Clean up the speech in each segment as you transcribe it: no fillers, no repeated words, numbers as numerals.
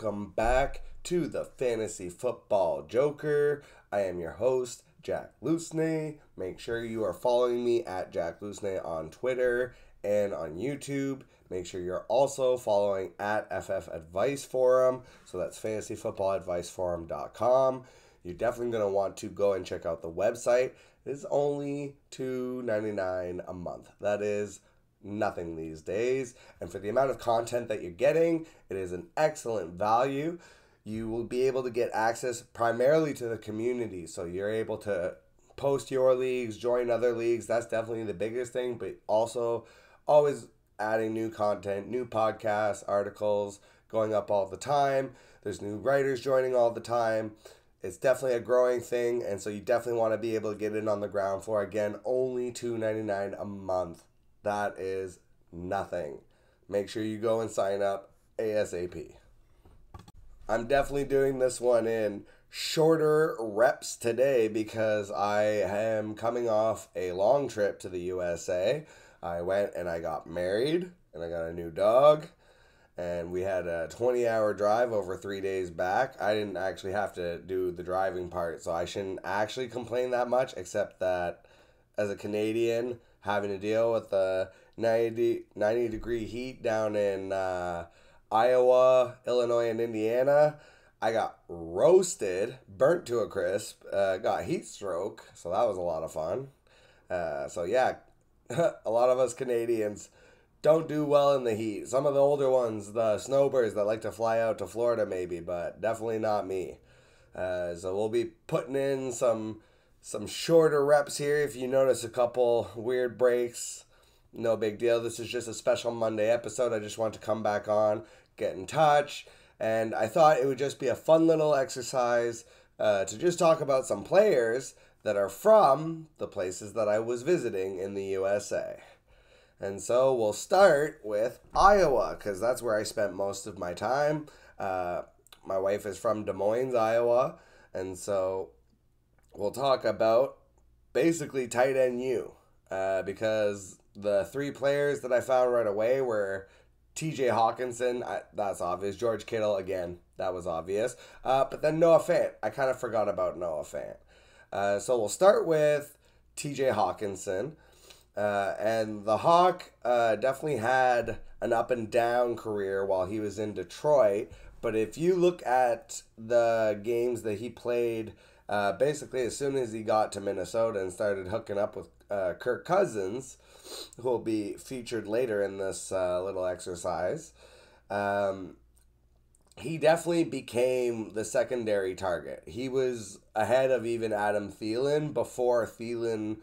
welcome back to the Fantasy Football Joker. I am your host, Jack Lusney. Make sure you are following me at Jack Lusney on Twitter and on YouTube. Make sure you're also following at FF Advice Forum. So that's fantasyfootballadviceforum.com. You're definitely going to want to go and check out the website. It's only $2.99 a month. That is nothing these days, and for the amount of content that you're getting, it is an excellent value. You will be able to get access primarily to the community, so you're able to post your leagues, join other leagues. That's definitely the biggest thing, but also always adding new content, new podcasts, articles going up all the time. There's new writers joining all the time. It's definitely a growing thing, and so you definitely want to be able to get in on the ground floor. Again, only $2.99 a month. That is nothing. Make sure you go and sign up ASAP. I'm definitely doing this one in shorter reps today because I am coming off a long trip to the USA. I went and I got married and I got a new dog. And we had a 20-hour drive over 3 days back. I didn't actually have to do the driving part, so I shouldn't actually complain that much, except that as a Canadian, having to deal with the 90-degree heat down in Iowa, Illinois, and Indiana, I got roasted, burnt to a crisp, got heat stroke, so that was a lot of fun. So yeah, a lot of us Canadians don't do well in the heat. Some of the older ones, the snowbirds that like to fly out to Florida maybe, but definitely not me. So we'll be putting in some shorter reps here. If you notice a couple weird breaks, no big deal. This is just a special Monday episode. I just want to come back on, get in touch, and I thought it would just be a fun little exercise to just talk about some players that are from the places that I was visiting in the USA. And so we'll start with Iowa, because that's where I spent most of my time. My wife is from Des Moines, Iowa, and so we'll talk about basically tight end U, because the three players that I found right away were TJ Hawkinson, that's obvious. George Kittle, again, that was obvious. But then Noah Fant. I kind of forgot about Noah Fant. So we'll start with TJ Hawkinson. And the Hawk definitely had an up and down career while he was in Detroit. But if you look at the games that he played, basically as soon as he got to Minnesota and started hooking up with Kirk Cousins, who will be featured later in this little exercise, he definitely became the secondary target. He was ahead of even Adam Thielen before Thielen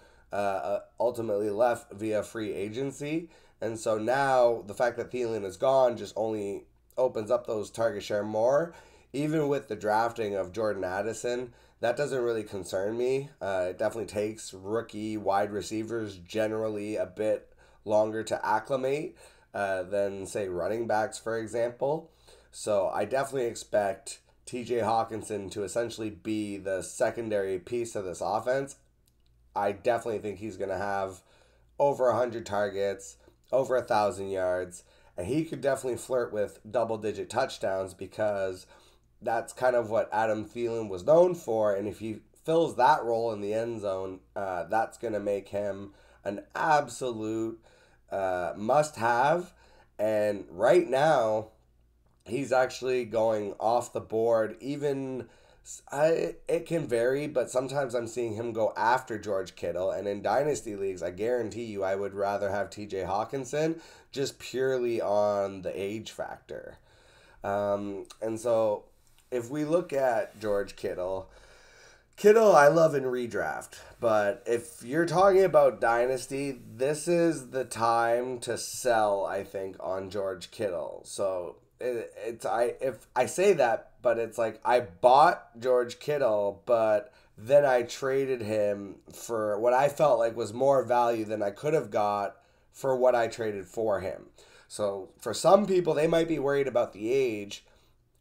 ultimately left via free agency. And so now the fact that Thielen is gone just only opens up those target share more. Even with the drafting of Jordan Addison, that doesn't really concern me. It definitely takes rookie wide receivers generally a bit longer to acclimate than, say, running backs, for example. So I definitely expect TJ Hawkinson to essentially be the secondary piece of this offense. I definitely think he's going to have over 100 targets, over 1,000 yards, and he could definitely flirt with double-digit touchdowns because that's kind of what Adam Thielen was known for, and if he fills that role in the end zone, that's going to make him an absolute must-have. And right now, he's actually going off the board. Even it can vary, but sometimes I'm seeing him go after George Kittle. And in Dynasty Leagues, I guarantee you I would rather have TJ Hawkinson just purely on the age factor. And so if we look at George Kittle I love in redraft, but if you're talking about Dynasty, this is the time to sell, I think, on George Kittle. So if I say that, but it's like I bought George Kittle, but then I traded him for what I felt like was more value than I could have got for what I traded for him. So for some people, they might be worried about the age,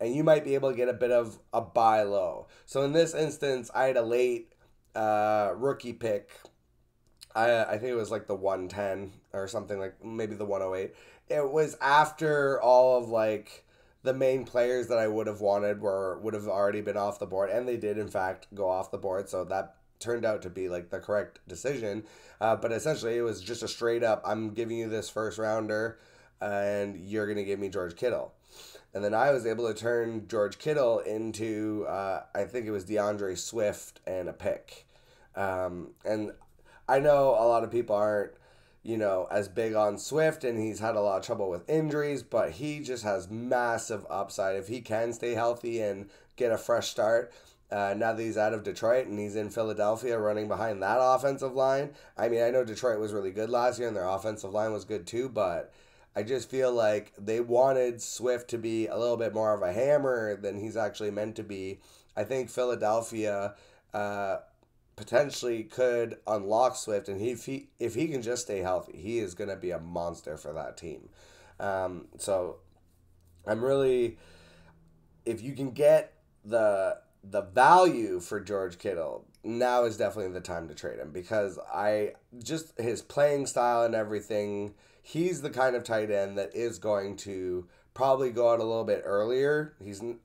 and you might be able to get a bit of a buy low. So in this instance, I had a late rookie pick. I think it was like the 110 or something, like maybe the 108. It was after all of like the main players that I would have wanted would have already been off the board, and they did in fact go off the board. So that turned out to be like the correct decision. But essentially, it was just a straight up, I'm giving you this first rounder, and you're gonna give me George Kittle. And then I was able to turn George Kittle into, I think it was DeAndre Swift and a pick. And I know a lot of people aren't, as big on Swift, and he's had a lot of trouble with injuries, but he just has massive upside. If he can stay healthy and get a fresh start, now that he's out of Detroit and he's in Philadelphia running behind that offensive line. I mean, I know Detroit was really good last year and their offensive line was good too, but I just feel like they wanted Swift to be a little bit more of a hammer than he's actually meant to be. I think Philadelphia potentially could unlock Swift, and if he can just stay healthy, he is going to be a monster for that team. So I'm really, if you can get the value for George Kittle, now is definitely the time to trade him, because his playing style and everything, he's the kind of tight end that is going to probably go out a little bit earlier.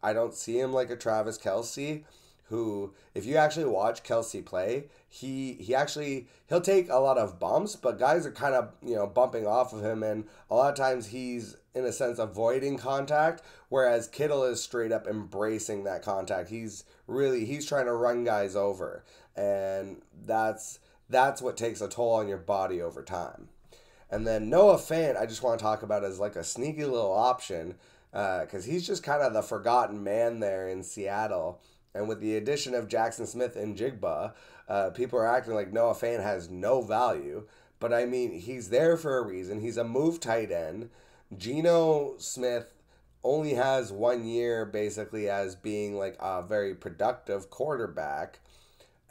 I don't see him like a Travis Kelce, who, if you actually watch Kelce play, he'll take a lot of bumps, but guys are kind of, bumping off of him, and a lot of times he's, in a sense, avoiding contact, whereas Kittle is straight up embracing that contact. He's trying to run guys over, and that's what takes a toll on your body over time. And then Noah Fant, I just want to talk about as like a sneaky little option, because he's just kind of the forgotten man there in Seattle. And with the addition of Jackson Smith and Jigba, people are acting like Noah Fant has no value. But I mean, he's there for a reason. He's a move tight end. Geno Smith only has 1 year basically as being like a very productive quarterback.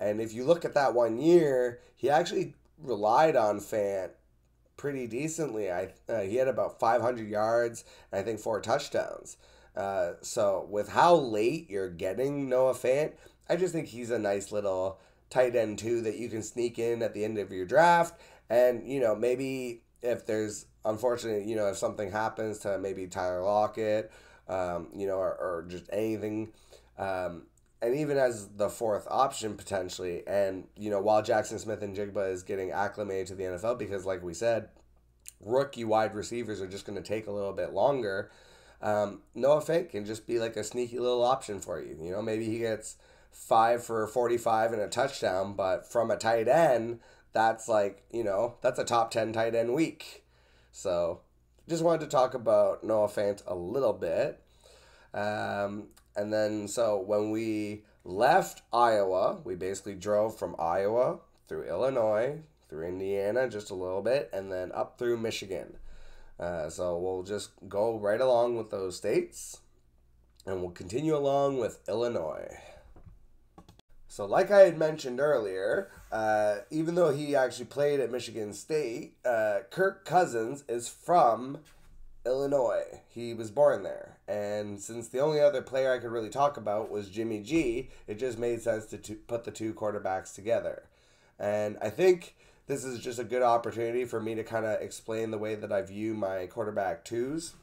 And if you look at that 1 year, he actually relied on Fant pretty decently. He had about 500 yards and I think 4 touchdowns. So with how late you're getting Noah Fant, I just think he's a nice little tight end too that you can sneak in at the end of your draft. And, maybe if there's, unfortunately, if something happens to maybe Tyler Lockett, or just anything, and even as the fourth option potentially, and, while Jackson Smith and Jigba is getting acclimated to the NFL, because like we said, rookie wide receivers are just going to take a little bit longer, Noah Fant can just be like a sneaky little option for you. Maybe he gets 5 for 45 and a touchdown, but from a tight end, that's like, that's a top 10 tight end week. So just wanted to talk about Noah Fant a little bit. And then, so when we left Iowa, we basically drove from Iowa through Illinois, through Indiana just a little bit, and then up through Michigan. So we'll just go right along with those states, and we'll continue along with Illinois. So like I had mentioned earlier, even though he actually played at Michigan State, Kirk Cousins is from Illinois. He was born there. And since the only other player I could really talk about was Jimmy G, it just made sense to put the two quarterbacks together. And I think this is just a good opportunity for me to kind of explain the way that I view my quarterback twos.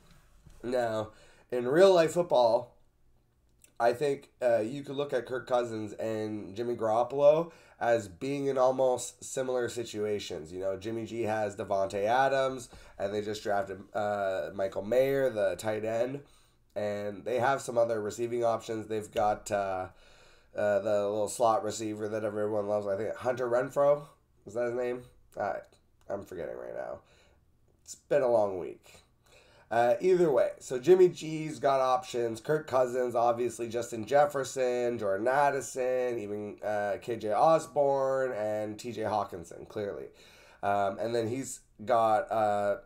Now, in real life football, I think you could look at Kirk Cousins and Jimmy Garoppolo as being in almost similar situations. Jimmy G has Devontae Adams, and they just drafted Michael Mayer, the tight end, and they have some other receiving options. They've got the little slot receiver that everyone loves. I think Hunter Renfrow, is that his name? I'm forgetting right now. It's been a long week. Either way, so Jimmy G's got options. Kirk Cousins, obviously Justin Jefferson, Jordan Addison, even KJ Osborne, and TJ Hawkinson, clearly. And then he's got,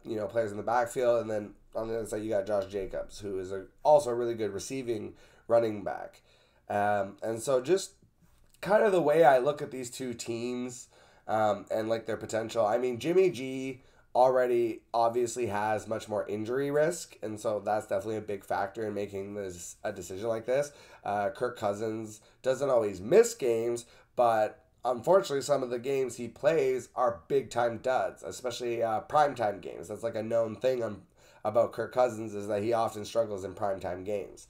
players in the backfield. And then on the other side, you got Josh Jacobs, who is also a really good receiving running back. And so just kind of the way I look at these two teams and like their potential. I mean, Jimmy G already obviously has much more injury risk, and so that's definitely a big factor in making a decision like this. Kirk Cousins doesn't always miss games, but unfortunately some of the games he plays are big time duds, especially primetime games. That's like a known thing about Kirk Cousins is that he often struggles in primetime games.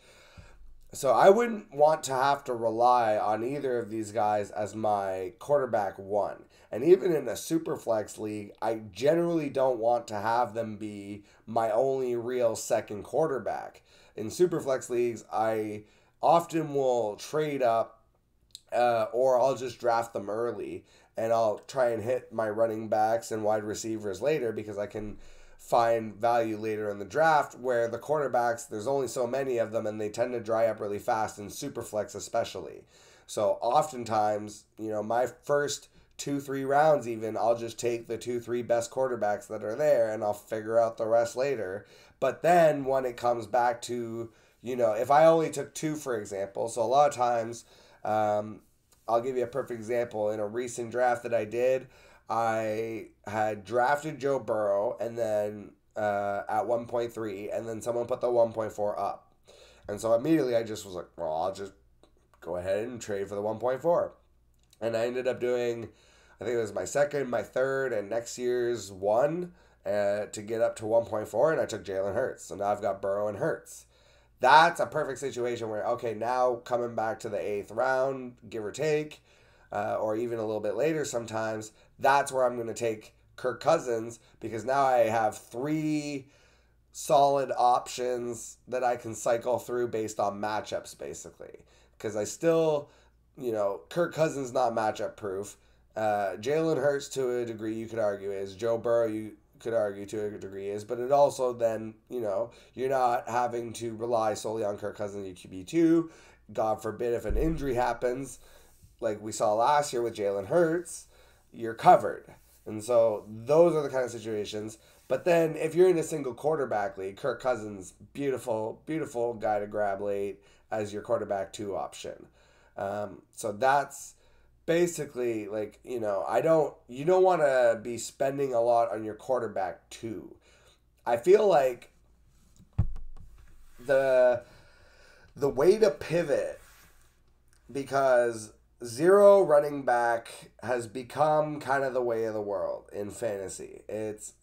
So I wouldn't want to have to rely on either of these guys as my quarterback one. And even in a super flex league, I generally don't want to have them be my only real second quarterback. In super flex leagues, I often will trade up or I'll just draft them early and I'll try and hit my running backs and wide receivers later because I can find value later in the draft where the quarterbacks, there's only so many of them and they tend to dry up really fast in Superflex especially. So oftentimes, my first 2-3 rounds even, I'll just take the 2-3 best quarterbacks that are there and I'll figure out the rest later. But then when it comes back to, if I only took two, for example, so a lot of times, I'll give you a perfect example. In a recent draft that I did, I had drafted Joe Burrow and then at 1.3, and then someone put the 1.4 up. And so immediately I just was like, well, I'll just go ahead and trade for the 1.4. And I ended up doing, I think it was my second, my third, and next year's one to get up to 1.4, and I took Jalen Hurts. So now I've got Burrow and Hurts. That's a perfect situation where, okay, now coming back to the 8th round, give or take, or even a little bit later sometimes, that's where I'm going to take Kirk Cousins because now I have 3 solid options that I can cycle through based on matchups, basically. Because I still, Kirk Cousins not matchup proof. Jalen Hurts to a degree you could argue is. Joe Burrow you could argue to a degree is. But it also then, you're not having to rely solely on Kirk Cousins in QB2. God forbid if an injury happens, like we saw last year with Jalen Hurts, you're covered. And so those are the kind of situations. But then if you're in a single quarterback league, Kirk Cousins, beautiful, beautiful guy to grab late as your quarterback 2 option. So that's basically like, you don't want to be spending a lot on your quarterback 2. I feel like the way to pivot, because 0 running back has become kind of the way of the world in fantasy. It's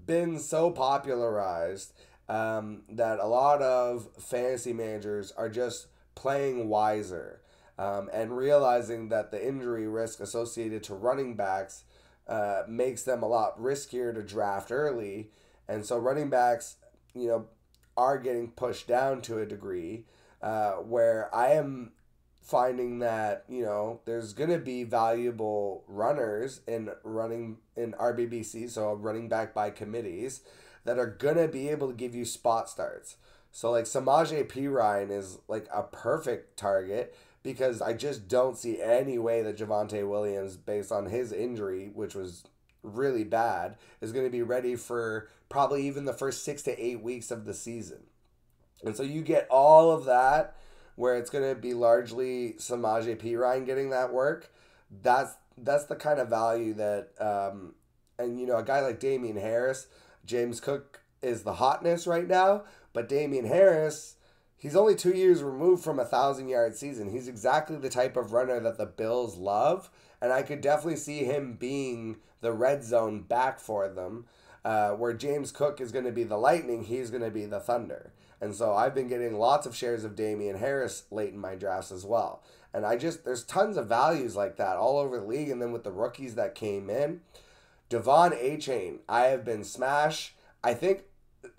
been so popularized that a lot of fantasy managers are just playing wiser and realizing that the injury risk associated to running backs makes them a lot riskier to draft early. And so running backs, are getting pushed down to a degree where I am finding that there's gonna be valuable runners in RBBC, so running back by committees, that are gonna be able to give you spot starts. So like Samaje Perine is like a perfect target because I just don't see any way that Javonte Williams, based on his injury, which was really bad, is going to be ready for probably even the first 6 to 8 weeks of the season. And so you get all of that where it's going to be largely Samaje Perine getting that work. That's the kind of value that, and a guy like Damian Harris, James Cook is the hotness right now, but Damian Harris, he's only 2 years removed from a 1,000-yard season. He's exactly the type of runner that the Bills love, and I could definitely see him being the red zone back for them, where James Cook is going to be the Lightning, he's going to be the Thunder. And so I've been getting lots of shares of Damian Harris late in my drafts as well. And there's tons of values like that all over the league. And then with the rookies that came in, Devon Achane, I have been smash. I think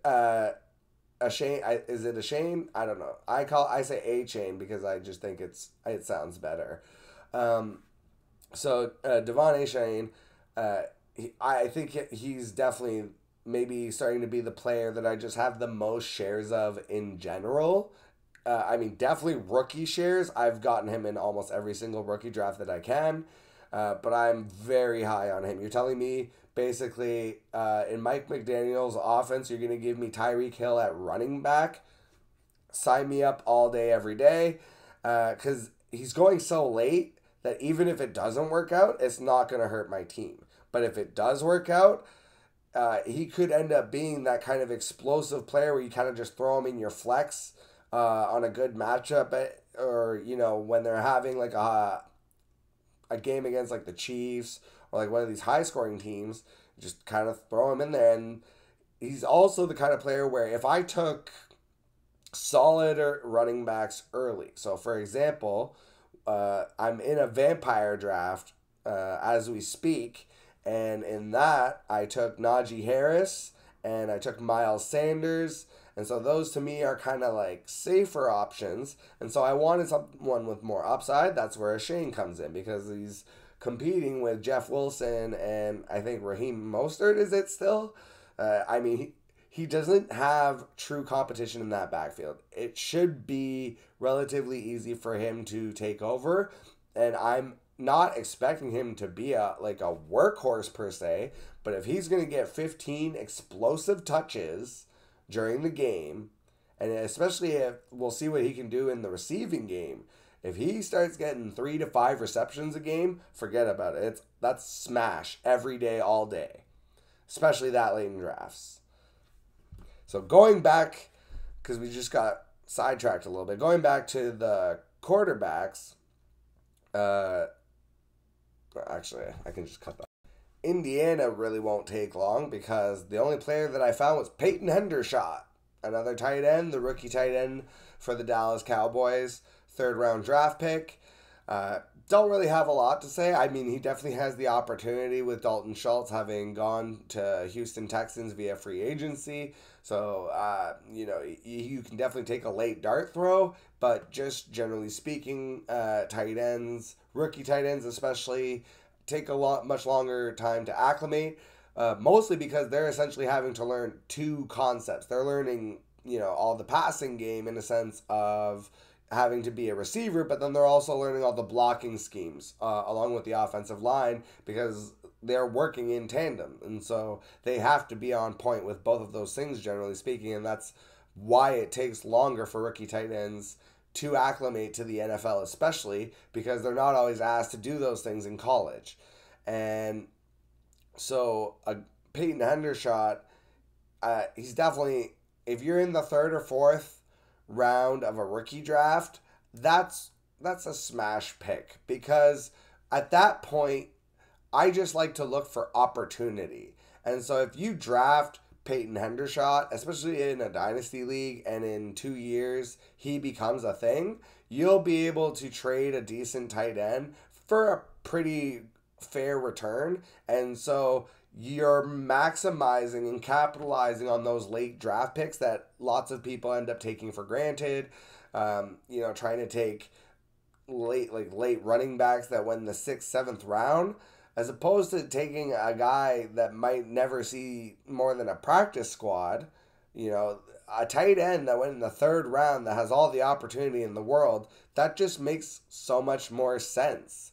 Achane, is it Achane? I don't know. I say Achane because I just think it sounds better. So Devon Achane, I think he's definitely maybe starting to be the player that I just have the most shares of in general. Definitely rookie shares. I've gotten him in almost every single rookie draft that I can, but I'm very high on him. You're telling me basically in Mike McDaniel's offense, you're going to give me Tyreek Hill at running back? Sign me up all day, every day, because he's going so late that even if it doesn't work out, it's not going to hurt my team. But if it does work out, he could end up being that kind of explosive player where you kind of just throw him in your flex on a good matchup, or when they're having like a game against like the Chiefs or like one of these high scoring teams, just kind of throw him in there, and he's also the kind of player where if I took solid running backs early, so for example, I'm in a vampire draft as we speak, and in that I took Najee Harris and I took Miles Sanders. And so those to me are kind of like safer options. And so I wanted someone with more upside. That's where Shane comes in because he's competing with Jeff Wilson and I think Raheem Mostert, is it still? I mean, he doesn't have true competition in that backfield. It should be relatively easy for him to take over. And I'm not expecting him to be a workhorse per se, but if he's going to get 15 explosive touches during the game, and especially if we'll see what he can do in the receiving game. If he starts getting 3 to 5 receptions a game, forget about it. That's smash every day, all day, especially that late in drafts. So going back, because we just got sidetracked a little bit, going back to the quarterbacks. Actually, I can just cut that. Indiana really won't take long because the only player that I found was Peyton Hendershot, another tight end, the rookie tight end for the Dallas Cowboys, 3rd round draft pick. Don't really have a lot to say. I mean, he definitely has the opportunity with Dalton Schultz having gone to Houston Texans via free agency. So, you can definitely take a late dart throw, but just generally speaking, tight ends, rookie tight ends especially, take much longer time to acclimate, mostly because they're essentially having to learn 2 concepts. They're learning, all the passing game in a sense of having to be a receiver, but then they're also learning all the blocking schemes along with the offensive line because they're working in tandem. And so they have to be on point with both of those things, generally speaking, and that's why it takes longer for rookie tight ends to acclimate to the NFL, especially because they're not always asked to do those things in college. And so Peyton Hendershot, he's definitely, if you're in the 3rd or 4th round of a rookie draft, that's a smash pick because at that point, I just like to look for opportunity. And so if you draft Peyton Hendershot, especially in a dynasty league, and in 2 years he becomes a thing, you'll be able to trade a decent tight end for a pretty fair return. And so you're maximizing and capitalizing on those late draft picks that lots of people end up taking for granted. Trying to take late running backs that went in the 6th, 7th round, as opposed to taking a guy that might never see more than a practice squad. A tight end that went in the 3rd round that has all the opportunity in the world, that just makes so much more sense.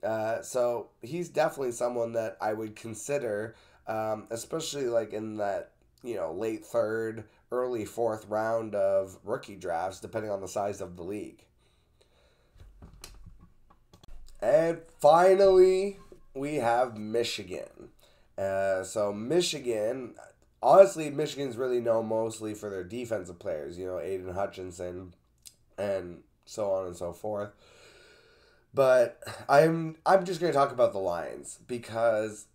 So he's definitely someone that I would consider, especially in that, late 3rd, early 4th round of rookie drafts, depending on the size of the league. And finally, we have Michigan. So Michigan, honestly, Michigan's really known mostly for their defensive players, Aiden Hutchinson and so on and so forth. But I'm just going to talk about the Lions because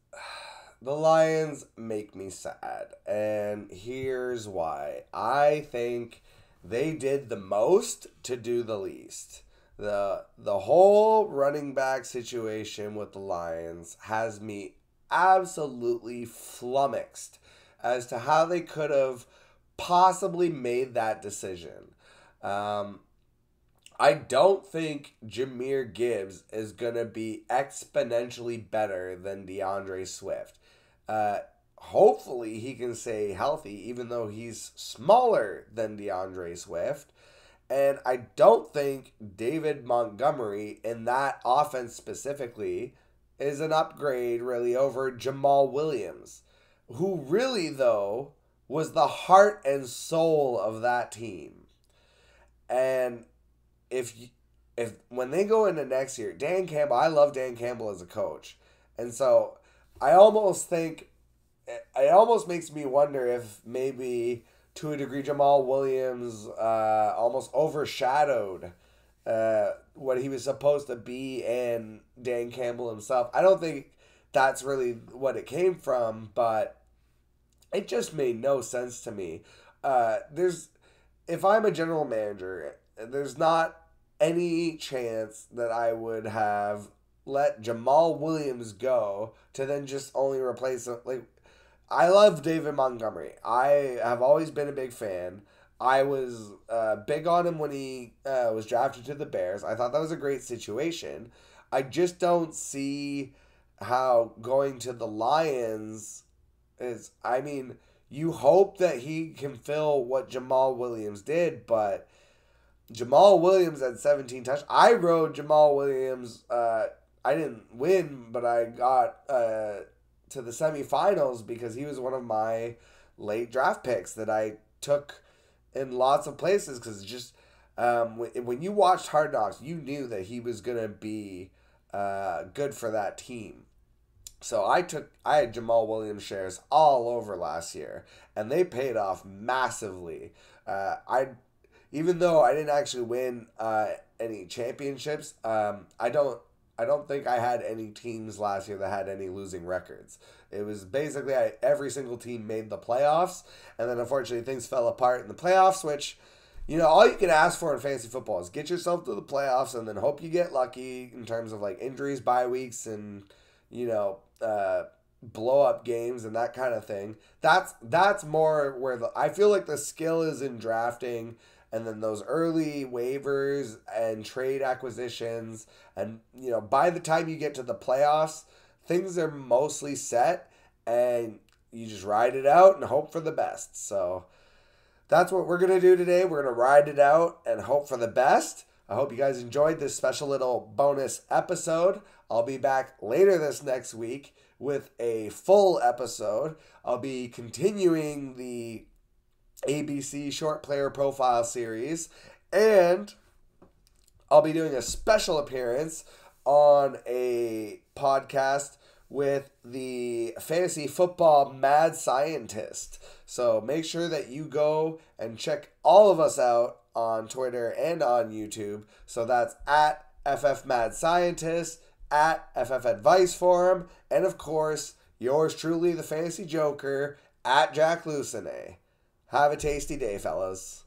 the Lions make me sad. And here's why. I think they did the most to do the least. The whole running back situation with the Lions has me absolutely flummoxed as to how they could have possibly made that decision. I don't think Jahmyr Gibbs is going to be exponentially better than DeAndre Swift. Hopefully he can stay healthy even though he's smaller than DeAndre Swift. And I don't think David Montgomery in that offense specifically is an upgrade really over Jamal Williams, who really, though, was the heart and soul of that team. And if when they go into next year, Dan Campbell, I love Dan Campbell as a coach. And so I almost think, it almost makes me wonder if maybe to a degree Jamal Williams almost overshadowed what he was supposed to be and Dan Campbell himself. I don't think that's really what it came from, but It just made no sense to me. If I'm a general manager, there's not any chance that I would have let Jamal Williams go to then just only replace him. Like, I love David Montgomery. I have always been a big fan. I was big on him when he was drafted to the Bears. I thought that was a great situation. I just don't see how going to the Lions is. I mean, you hope that he can fill what Jamal Williams did, but Jamal Williams had 17 touchdowns. I rode Jamal Williams. I didn't win, but I got to the semifinals because he was one of my late draft picks that I took in lots of places. Because just when you watched Hard Knocks, you knew that he was gonna be good for that team. So I had Jamal Williams shares all over last year, and they paid off massively. Even though I didn't actually win any championships, I don't think I had any teams last year that had any losing records. It was basically every single team made the playoffs, and then unfortunately things fell apart in the playoffs, which, all you can ask for in fantasy football is get yourself to the playoffs and then hope you get lucky in terms of like injuries, bye weeks, and, blow up games and that kind of thing. That's more where I feel like the skill is in drafting, and then those early waivers and trade acquisitions, and by the time you get to the playoffs, things are mostly set, and you just ride it out and hope for the best. So that's what we're gonna do today. We're gonna ride it out and hope for the best. I hope you guys enjoyed this special little bonus episode. I'll be back later this next week with a full episode. I'll be continuing the ABC Short Player Profile series, and I'll be doing a special appearance on a podcast with the Fantasy Football Mad Scientist. So make sure that you go and check all of us out on Twitter and on YouTube. So that's at FF Mad Scientist, at FF Advice Forum, and of course, yours truly, the Fantasy Joker, at Jack Lucene. Have a tasty day, fellas.